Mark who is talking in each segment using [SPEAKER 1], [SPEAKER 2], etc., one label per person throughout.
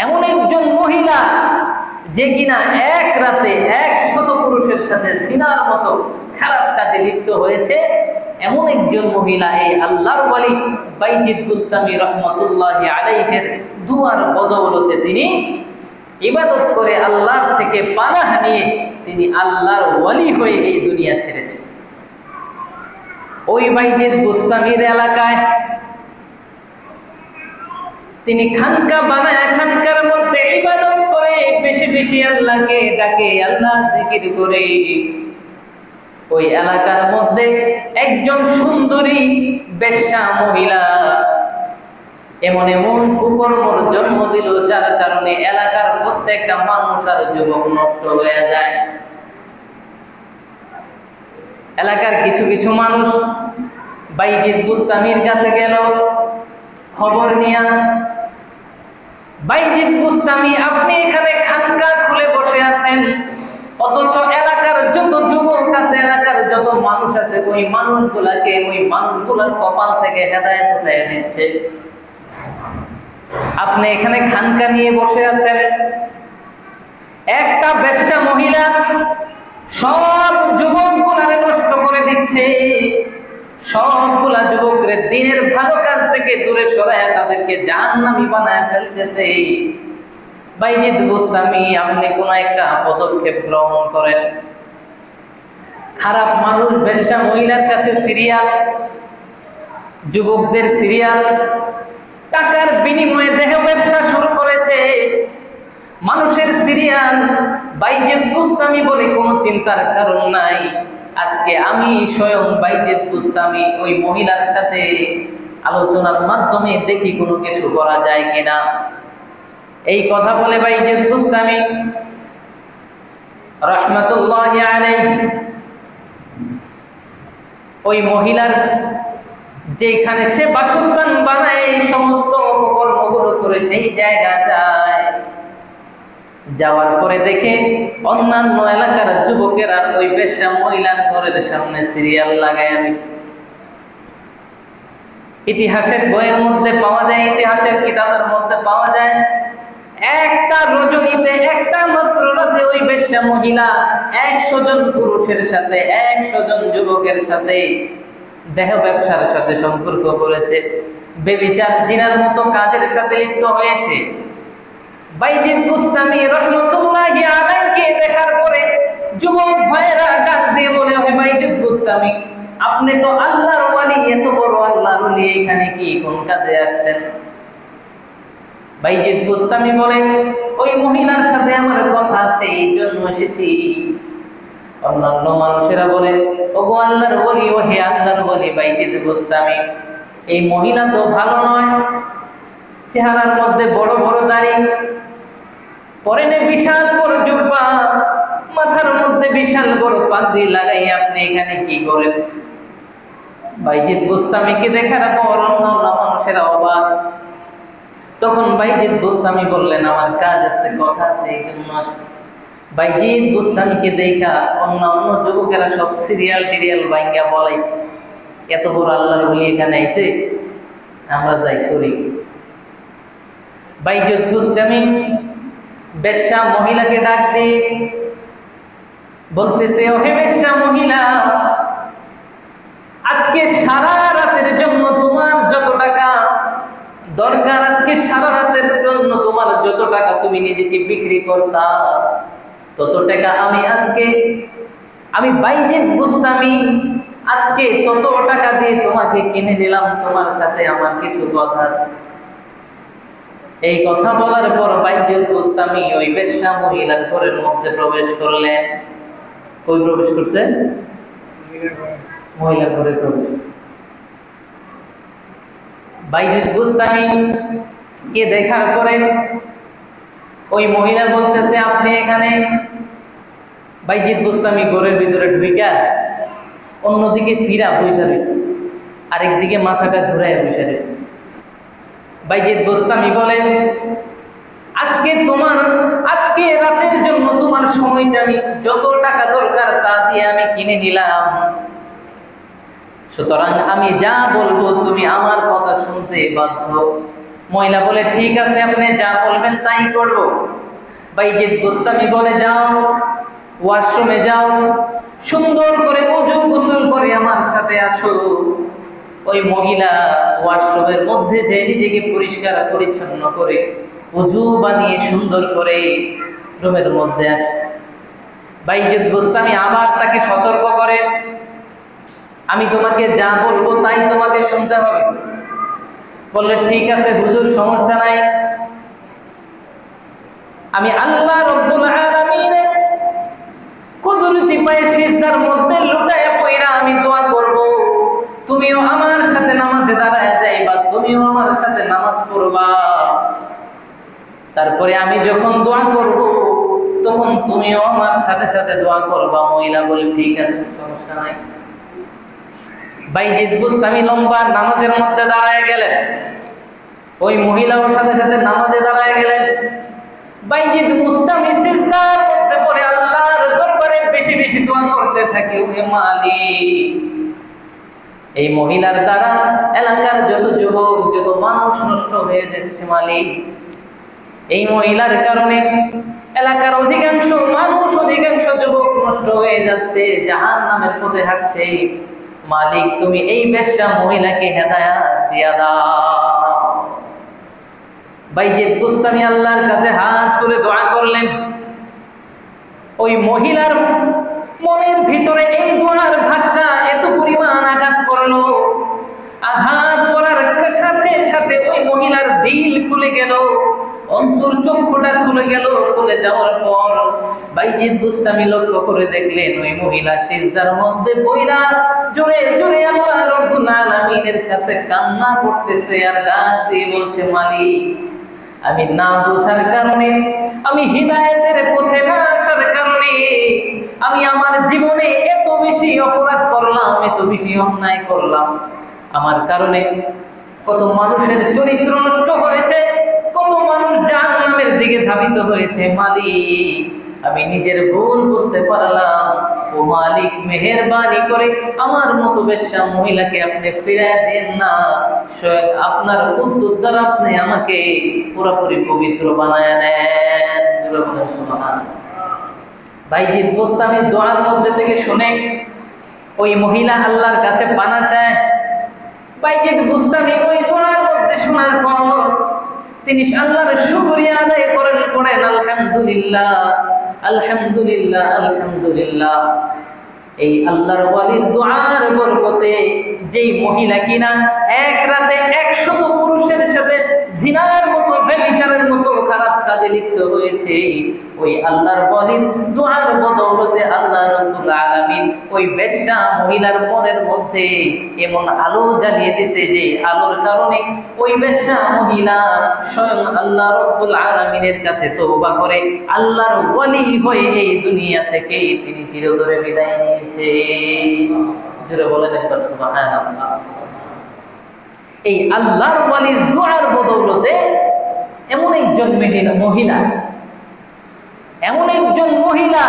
[SPEAKER 1] এমন একজন মহিলা যে কিনা এক রাতে 100 পুরুষের সাথে জিনার মতো খারাপ কাজে লিপ্ত হয়েছে, এমন একজন মহিলা এই আল্লাহর ওয়ালি বাইজিদ বুস্তামি রহমাতুল্লাহি আলাইহির দুয়ার বদৌলতে তিনি ইবাদত করে আল্লাহর থেকে পানাহ নিয়ে তিনি আল্লাহর ওয়ালি হয়ে এই দুনিয়া ছেড়েছেন। ওই বাইজিদ বুস্তামির এলাকায় তিনি খানকা বানায় খানকার মধ্যে ইবাদত করে বেশি বেশি আল্লাহকে ডাকে, আল্লাহ জিকির করে। ওই এলাকার মধ্যে একজন সুন্দরী বেশ্যা মহিলা এমন এমন কুকর্মর জন্ম দিল, যার কারণে এলাকার প্রত্যেকটা মানুষ আর যুবক নষ্ট হয়ে যায়। এলাকার কিছু কিছু মানুষ বাইজিদ বুস্তামির কাছে গেল খবর নিয়া, বাইজিদ বুস্তামি আপনি এখানে খানকা খুলে বসে আছেন, অথচ এলাকার যত যুবক আছে, এলাকার যত মানুষ আছে, ওই মানুষগুলার কপাল থেকে হেদায়েত উঠায় দিচ্ছে। আপনি এখানে খানকা নিয়ে বসে আছেন, একটা বেশ্যা মহিলা সব যুবকগুলারে নষ্ট করে দিচ্ছে, সবগুলা যুবকরে দিনের ভালো কাজ থেকে দূরে সরায় তাদেরকে জাহান্নামী বানায় ফেলতেছে। বাইজিদ বুস্তামি আপনি কোন একটা পদক্ষেপ গ্রহণ করেন। খারাপ মানুষ বেশ্যা মহিলার কাছে সিরিয়াল, যুবকদের সিরিয়াল, টাকার বিনিময়ে দেহ ব্যবসা শুরু করেছে, মানুষের সিরিয়াল। বাইজিদ বুস্তামি বলে কোনো চিন্তার কারণ নাই। আজকে আমি স্বয়ং বাইজিদ বুস্তামি ওই মহিলার সাথে আলোচনার মাধ্যমে দেখি কোনো কিছু করা যায় কিনা। এই কথা বলে বাইজিদ বুস্তামি রাহমাতুল্লাহি আলাইহি ওই মহিলার যেখানে সে বাসস্থান বানায় এই সমস্ত কর্মগুলো করে সেই জায়গা যায়। যাওয়ার পরে দেখে অন্যান্য এলাকার যুবকেরা ওই বেশ্যা মহিলার ঘরের সামনে সিরিয়াল লাগায় দিচ্ছে। ইতিহাসের বইয়ের মধ্যে পাওয়া যায়, ইতিহাসের কিতাবের মধ্যে পাওয়া যায়, একটা রজনীতে, একটা মাত্র রাতে ওই বেশ্যা মহিলা 100 জন পুরুষের সাথে, 100 জন যুবকের সাথে দেহ ব্যবসার সাথে সম্পর্ক করেছে, বেবিচার জিনার মতো কাজের সাথে লিপ্ত হয়েছে। বাইজিদ বুস্তামি রাহমাতুল্লাহি আলাইহি দেখার পরে যুবক ভাইয়েরা ডাক দিয়ে বলে, হে বাইজিদ বুস্তামি, আপনি তো আল্লাহর ওয়ালি, এত বড় আল্লাহর ওয়ালি, এখানে কি কোন কাজে আসতেন? বাইজিদ বুস্তামি বলে, ওই মহিলার সাথে আমার কথা আছে, এই জন্য এসেছি। অন্যান্য মানুষেরা বলে, ওগো আল্লাহর ওয়ালি, ও হে আল্লাহর ওয়ালি বাইজিদ বুস্তামি, এই মহিলা তো ভালো নয়, চেহারার মধ্যে বড় বড় দাড়ি, পরনে বিশাল বড় জুব্বা, মাথার মধ্যে বিশাল বড় পাগড়ি লাগাই আপনি এখানে কি করেন? বাইজিদ বুস্তামিকে দেখার পর অন্যান্য মানুষেরা অবাক। তখন বাইজিদ বুস্তামি বললেন, আমার কাজ আছে, কথা আছে, এই জন্য আসছি। বাইজিদ বুস্তামিকে দেখা অন্যান্য যুবকেরা সব সিরিয়াল টিরিয়াল ভাঙ্গা বলাইছে, এত বড় আল্লাহর ওলি এখানে আইছে, আমরা যাই করি। বাইজিদ বুস্তামি বেশ্যা মহিলাকে ডাক দিয়ে বলতেছে, ওহে বেশ্যা মহিলা, আজকে সারা রাতের জন্য তোমার যত টাকা দরকার, আজকে সারা রাতের জন্য তোমার যত টাকা তুমি নিজেকে বিক্রি করতা, তত টাকা আমি বাইজিদ বুস্তামি আজকে তত টাকা দিয়ে তোমাকে কিনে নিলাম, তোমার সাথে আমার কিছু কথা আছে। এই কথা বলার পর বাইজিদ বুস্তামি ওই বেশ্যা মহিলার ঘরের মধ্যে প্রবেশ করলেন। কই প্রবেশ করছে? মহিলার ঘরে প্রবেশ। বাইজিদ বুস্তামি কে দেখার পরে ওই মহিলা বলতেছে, আপনি এখানে? বাইজিদ বুস্তামি ঘরের ভিতরে ঢুইকা অন্যদিকে ফিরা বইসা রয়েছে, আরেকদিকে মাথাটা ঘুরায় বইসা রয়েছে। বাইজিদ বুস্তামি বলেন, আজকে রাতের জন্য তোমার সময়টা আমি যত টাকা দরকার তা দিয়ে আমি কিনে নিলাম, সুতরাং আমি যা বলবো তুমি আমার কথা শুনতে বাধ্য। মহিলা বলে ঠিক আছে, আপনি যা বলবেন তাই করব। বাইজিদ বুস্তামি বলে যাও, ওয়াশরুমে যাও, সুন্দর করে ওযু গোসল করে আমার সাথে আসো। ওই মহিলা ওয়াশরুমের মধ্যে যে নিজেকে পরিষ্কার পরিচ্ছন্ন করে ওযু বানিয়ে সুন্দর করে রুমের মধ্যে আসে। বাইজিদ বুস্তামি আবার তাকে সতর্ক করে, আমি তোমাকে যা বলবো তাই তোমাকে শুনতে হবে। বললে ঠিক আছে হুজুর, সমস্যা নাই, আমি আল্লাহ রাব্বুল আলামিনের কুদরতি পায়ে সিজদার মধ্যে লুটায়া পইরা আমি দোয়া করব, তুমিও আমার সাথে নামাজে দাঁড়ায় যাইবা, তুমিও আমার সাথে নামাজ পড়বা। তারপরে আমি যখন দোয়া করব তখন তুমিও আমার সাথে সাথে দোয়া করবা। মহিলা বলে ঠিক আছে, সমস্যা নাই। বাইজিদ বুস্তামি লম্বা নামাজের মধ্যে দাঁড়ায় গেলেন, ওই মহিলাও সাথে সাথে নামাজে দাঁড়ায় গেলেন। বাইজিদ বুস্তামি সিজদার মধ্যে পড়ে আল্লাহর দরবারে বেশি বেশি দোয়া করতে থাকে, ওহে মালিক, এই মহিলার দ্বারা এলাকার যত যুবক যত মানুষ নষ্ট হয়ে যাচ্ছে মালিক, এই মহিলার কারণে এলাকার অধিকাংশ মানুষ অধিকাংশ যুবক নষ্ট হয়ে যাচ্ছে, জাহান্নামের পথে হাঁটছে। মালিক তুমি এই বেশ্যা মহিলাকে হেদায়েত দিয়া দাও। বাইজিদ বুস্তামি আল্লাহর কাছে হাত তুলে দোয়া করলেন। ওই মহিলার মনের ভিতরে এই দোয়ার ধাক্কা এত পরিমাণ আঘাত করলো, আঘাত করার সাথে সাথে ওই মহিলার দিল খুলে গেল, অন্তর চক্ষুটা খুলে গেল। খুলে যাওয়ার পর বাইজিদ বুস্তামি লক্ষ্য করে দেখলেন ওই মহিলা সিজদার মধ্যে পইরা জোরে জোরে আল্লাহ রাব্বুল আলামিনের কাছে কান্না করতেছে আর ডাক দিয়ে বলছে, মালিক আমি না বোঝার কারণে, আমি হিদায়াতের পথে না আসার কারণে আমি আমার জীবনে এত বেশি অপরাধ করলাম, এত বেশি অন্যায় করলাম। আমার কারণে কত মানুষের চরিত্র নষ্ট হয়েছে, কত মানুষ জাহান্নামের দিকে ধাবিত হয়েছে। মালিক আমি নিজের ভুল বুঝতে পারলাম, ও মালিক মেহেরবানি করে আমার মতো বেশ্যা মহিলাকে আপনি ফিরিয়ে দেন না, স্বয়ং আপনার কুদরত দ্বারা আপনি আমাকে পুরোপুরি পবিত্র বানায় নেন। সুবহানাল্লাহ। বাইজিদ বুস্তামি দোয়ার মধ্যে থেকে শুনে ওই মহিলা আল্লাহর কাছে পানা চায়। বাইজিদ বুস্তামি ওই দোয়ার মধ্যে শোনার পর তিনি আল্লাহর শুকরিয়া আদায় করেন, আলহামদুলিল্লাহ আলহামদুলিল্লাহ আলহামদুলিল্লাহ। এই আল্লাহর ওয়ালির দোয়ার বরকতে যেই মহিলা কিনা এক রাতে 100 পুরুষের সাথে জিনার মতো ব্যভিচারের মতো খারাপ কাজে লিপ্ত হয়েছে, ওই আল্লাহর ওয়ালির দোয়ার বদৌলতে আল্লাহ রাব্বুল আলামিন ওই বেশ্যা মহিলার মনের মধ্যে এমন আলো জ্বালিয়ে দিয়েছে যে আলোর কারণে ওই বেশ্যা মহিলা স্বয়ং আল্লাহ রাব্বুল আলামিনের কাছে তওবা করে আল্লাহর ওয়ালি হয়ে এই দুনিয়া থেকে তিনি চিরতরে বিদায় নিয়েছে। জোরে বলেন একবার সুবহানাল্লাহ। এই আল্লাহর ওয়ালির দোয়ার বদৌলতে এমন একজন মহিলা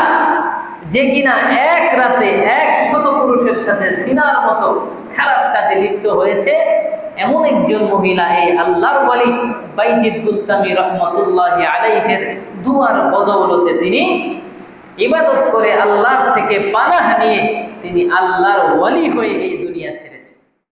[SPEAKER 1] যে কিনা এক রাতে 100 পুরুষের সাথে জিনার মতো খারাপ কাজে লিপ্ত হয়েছে, এমন একজন মহিলা এই আল্লাহর ওয়ালি বাইজিদ বুস্তামি রহমাতুল্লাহি আলাইহির দুয়ার বদৌলতে তিনি ইবাদত করে আল্লাহর থেকে পানাহ নিয়ে তিনি আল্লাহর ওয়ালি হয়ে এই দুনিয়া ছেড়ে